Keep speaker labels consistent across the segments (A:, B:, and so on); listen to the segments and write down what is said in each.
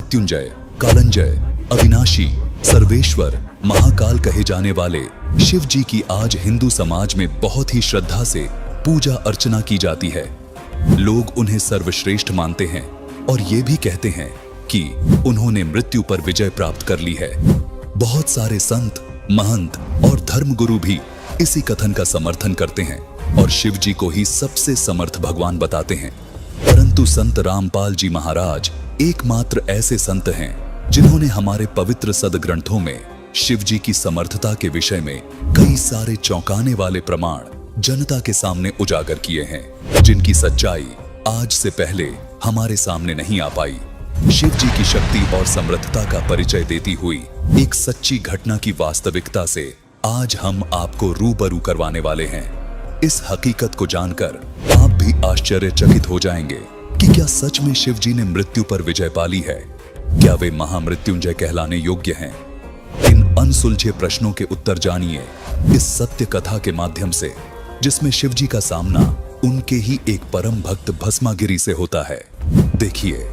A: महामृत्युंजय, कालंजय, अविनाशी, सर्वेश्वर, महाकाल कहे जाने वाले शिव जी की आज हिंदू समाज में बहुत ही श्रद्धा से पूजा अर्चना की जाती है। लोग उन्हें सर्वश्रेष्ठ मानते हैं और ये भी कहते हैं कि उन्होंने मृत्यु पर विजय प्राप्त कर ली है। बहुत सारे संत, महंत और धर्मगुरु भी इसी कथन का समर्थन करते हैं और शिव जी को ही सबसे समर्थ भगवान बताते हैं। परंतु संत रामपाल जी महाराज एकमात्र ऐसे संत हैं जिन्होंने हमारे पवित्र सदग्रंथों में शिव जी की समर्थता के विषय में कई सारे चौंकाने वाले प्रमाण जनता के सामने उजागर किए हैं, जिनकी सच्चाई आज से पहले हमारे सामने नहीं आ पाई। शिव जी की शक्ति और समर्थता का परिचय देती हुई एक सच्ची घटना की वास्तविकता से आज हम आपको रूबरू करवाने वाले हैं। इस हकीकत को जानकर आप भी आश्चर्यचकित हो जाएंगे कि क्या सच में शिव जी ने मृत्यु पर विजय पा ली है? क्या वे महामृत्युंजय कहलाने योग्य हैं? इन अनसुलझे प्रश्नों के उत्तर जानिए इस सत्य कथा के माध्यम से, जिसमें शिव जी का सामना उनके ही एक परम भक्त भस्मागिरी से होता है। देखिए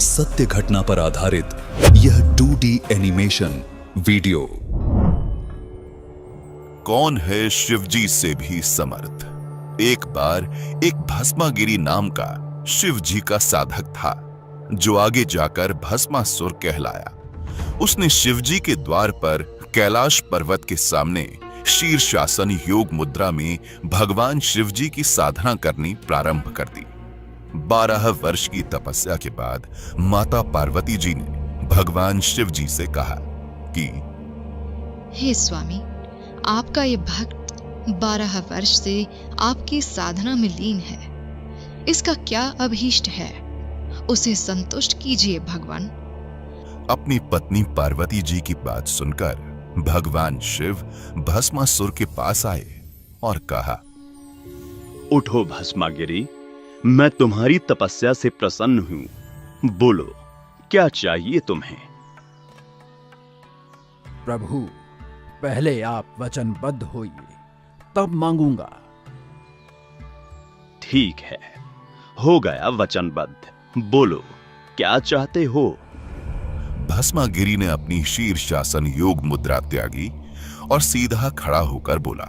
A: सत्य घटना पर आधारित यह 2D एनिमेशन वीडियो।
B: कौन है शिवजी से भी समर्थ? एक बार एक भस्मागिरी नाम का शिव जी का साधक था, जो आगे जाकर भस्मासुर कहलाया। उसने शिवजी के द्वार पर कैलाश पर्वत के सामने शीर्षासन योग मुद्रा में भगवान शिवजी की साधना करनी प्रारंभ कर दी। 12 वर्ष की तपस्या के बाद माता पार्वती जी ने भगवान शिव जी से कहा कि
C: हे स्वामी, आपका ये भक्त 12 वर्ष से आपकी साधना में लीन है। इसका क्या अभीष्ट है? उसे संतुष्ट कीजिए भगवान।
B: अपनी पत्नी पार्वती जी की बात सुनकर भगवान शिव भस्मासुर के पास आए और कहा,
D: उठो भस्मागिरी, मैं तुम्हारी तपस्या से प्रसन्न हूं। बोलो, क्या चाहिए तुम्हें?
E: प्रभु, पहले आप वचनबद्ध होइए, तब मांगूंगा।
D: ठीक है, हो गया वचनबद्ध। बोलो, क्या चाहते हो?
B: भस्मागिरी ने अपनी शीर्षासन योग मुद्रा त्यागी और सीधा खड़ा होकर बोला,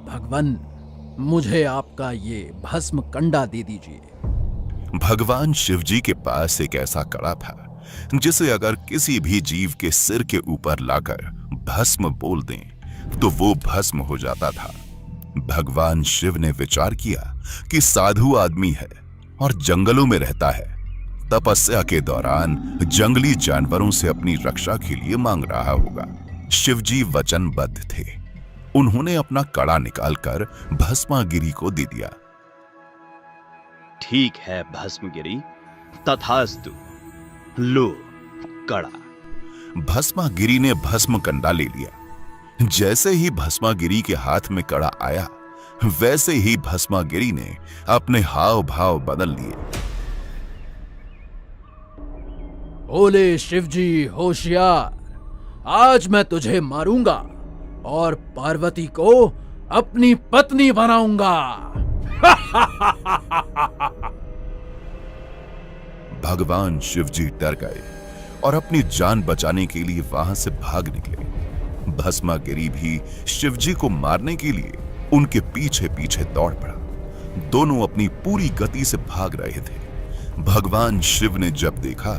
E: भगवान, मुझे आपका ये भस्म कंडा दे दीजिए।
B: भगवान शिवजी के पास एक ऐसा कड़ा था जिसे अगर किसी भी जीव के सिर के ऊपर लाकर भस्म बोल दें तो वो भस्म हो जाता था। भगवान शिव ने विचार किया कि साधु आदमी है और जंगलों में रहता है, तपस्या के दौरान जंगली जानवरों से अपनी रक्षा के लिए मांग रहा होगा। शिवजी वचनबद्ध थे। उन्होंने अपना कड़ा निकालकर भस्मागिरी को दे दिया।
D: ठीक है भस्मगिरी, तथास्तु। लो कड़ा।
B: भस्मागिरी ने भस्म कंडा ले लिया। जैसे ही भस्मागिरी के हाथ में कड़ा आया, वैसे ही भस्मागिरी ने अपने हाव भाव बदल लिए।
E: बोले शिवजी होशियार, आज मैं तुझे मारूंगा और पार्वती को अपनी पत्नी बनाऊंगा।
B: भगवान शिवजी डर गए और अपनी जान बचाने के लिए वहां से भाग निकले। भस्मागिरी भी शिवजी को मारने के लिए उनके पीछे पीछे दौड़ पड़ा। दोनों अपनी पूरी गति से भाग रहे थे। भगवान शिव ने जब देखा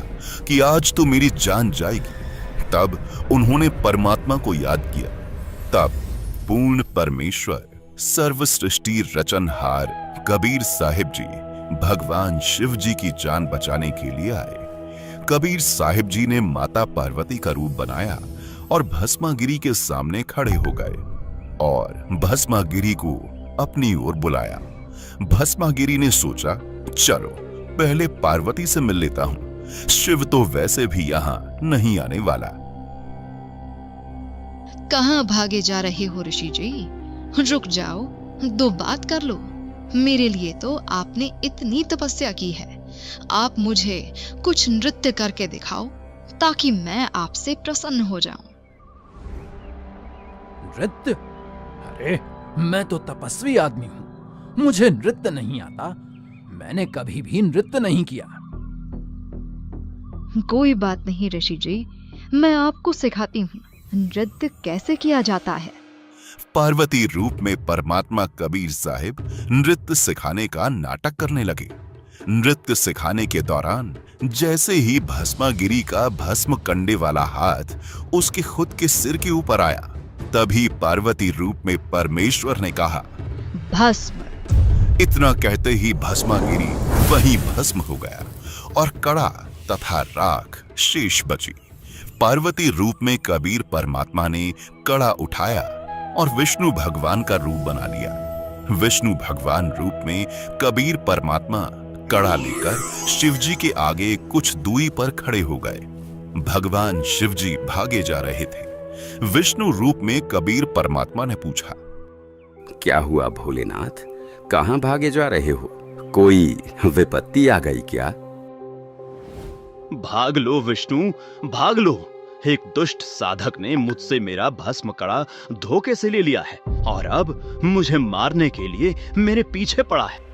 B: कि आज तो मेरी जान जाएगी, तब उन्होंने परमात्मा को याद किया। तब पूर्ण परमेश्वर, सर्व सृष्टि रचनहार कबीर साहिब जी भगवान शिव जी की जान बचाने के लिए आए। कबीर साहिब जी ने माता पार्वती का रूप बनाया और भस्मागिरी के सामने खड़े हो गए और भस्मागिरी को अपनी ओर बुलाया। भस्मागिरी ने सोचा, चलो पहले पार्वती से मिल लेता हूं, शिव तो वैसे भी यहां नहीं आने वाला।
C: कहां भागे जा रहे हो ऋषि जी? रुक जाओ, दो बात कर लो। मेरे लिए तो आपने इतनी तपस्या की है, आप मुझे कुछ नृत्य करके दिखाओ ताकि मैं आपसे प्रसन्न हो जाऊं।
E: नृत्य? अरे, मैं तो तपस्वी आदमी हूं, मुझे नृत्य नहीं आता। मैंने कभी भी नृत्य नहीं किया।
C: कोई बात नहीं ऋषि जी, मैं आपको सिखाती हूँ नृत्य कैसे किया जाता है।
B: पार्वती रूप में परमात्मा कबीर साहिब नृत्य सिखाने का नाटक करने लगे। नृत्य सिखाने के दौरान जैसे ही भस्मागिरी का भस्म कंडे वाला हाथ उसके खुद के सिर के ऊपर आया, तभी पार्वती रूप में परमेश्वर ने कहा,
C: भस्म।
B: इतना कहते ही भस्मागिरी वहीं भस्म हो गया और कड़ा तथा राख शेष बची। पार्वती रूप में कबीर परमात्मा ने कड़ा उठाया और विष्णु भगवान का रूप बना लिया। विष्णु भगवान रूप में कबीर परमात्मा कड़ा लेकर शिवजी के आगे कुछ दूरी पर खड़े हो गए। भगवान शिवजी भागे जा रहे थे। विष्णु रूप में कबीर परमात्मा ने पूछा,
F: क्या हुआ भोलेनाथ, कहां भागे जा रहे हो? कोई विपत्ति आ गई क्या?
D: भाग लो विष्णु, भाग लो। एक दुष्ट साधक ने मुझसे मेरा भस्म कड़ा धोखे से ले लिया है और अब मुझे मारने के लिए मेरे पीछे पड़ा है।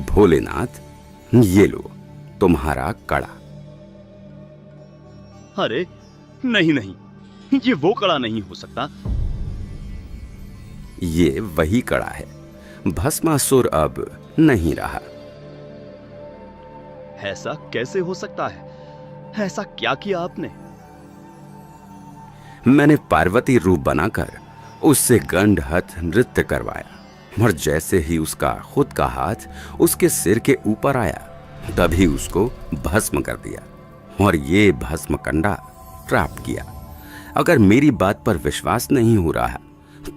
F: भोलेनाथ, ये लो तुम्हारा कड़ा।
D: अरे नहीं नहीं, ये वो कड़ा नहीं हो सकता।
F: ये वही कड़ा है। भस्मासुर अब नहीं रहा।
D: ऐसा कैसे हो सकता है? ऐसा क्या किया आपने?
F: मैंने पार्वती रूप बनाकर उससे गंडहत नृत्य करवाया और जैसे ही उसका खुद का हाथ उसके सिर के ऊपर आया, तभी उसको भस्म कर दिया और ये भस्म कंडा प्राप्त किया। अगर मेरी बात पर विश्वास नहीं हो रहा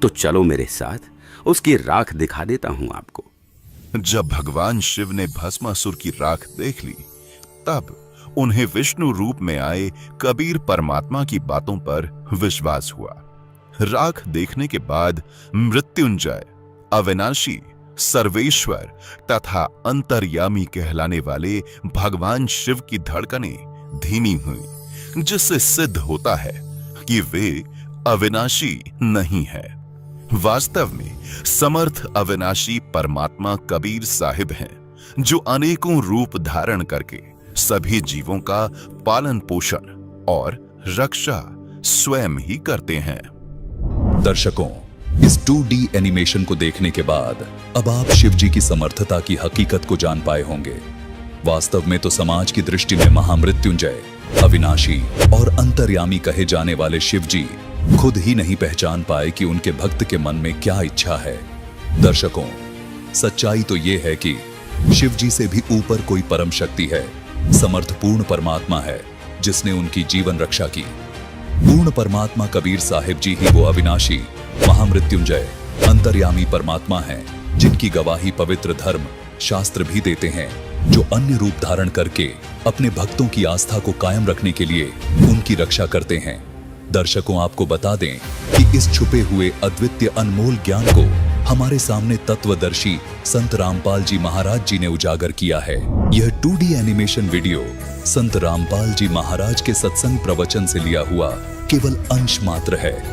F: तो चलो मेरे साथ, उसकी राख दिखा देता हूं आपको।
B: जब भगवान शिव ने भस्मासुर की राख देख ली, तब उन्हें विष्णु रूप में आए कबीर परमात्मा की बातों पर विश्वास हुआ। राख देखने के बाद मृत्युंजय, अविनाशी, सर्वेश्वर तथा अंतर्यामी कहलाने वाले भगवान शिव की धड़कनें धीमी हुई, जिससे सिद्ध होता है कि वे अविनाशी नहीं है। वास्तव में समर्थ अविनाशी परमात्मा कबीर साहिब हैं, जो अनेकों रूप धारण करके सभी जीवों का पालन पोषण और रक्षा स्वयं ही करते हैं।
A: दर्शकों, इस 2D एनिमेशन को देखने के बाद अब आप शिवजी की समर्थता की हकीकत को जान पाए होंगे। वास्तव में तो समाज की दृष्टि में महामृत्युंजय, अविनाशी और अंतर्यामी कहे जाने वाले शिवजी खुद ही नहीं पहचान पाए कि उनके भक्त के मन में क्या इच्छा है। दर्शकों, सच्चाई तो ये है कि शिवजी से भी ऊपर कोई परम शक्ति है, समर्थपूर्ण परमात्मा है, जिसने उनकी जीवन रक्षा की। पूर्ण परमात्मा कबीर साहिब जी ही वो अविनाशी, महामृत्युंजय, अंतर्यामी परमात्मा हैं, जिनकी गवाही पवित्र धर्म शास्त्र भी देते हैं, जो अन्य रूप धारण करके अपने भक्तों की आस्था को कायम रखने के लिए उनकी रक्षा करते हैं। दर्शकों, आपको बता दें कि इस छुपे हुए अद्वितीय अनमोल ज्ञान को हमारे सामने तत्वदर्शी संत रामपाल जी महाराज जी ने उजागर किया है। यह 2D एनिमेशन वीडियो संत रामपाल जी महाराज के सत्संग प्रवचन से लिया हुआ केवल अंश मात्र है।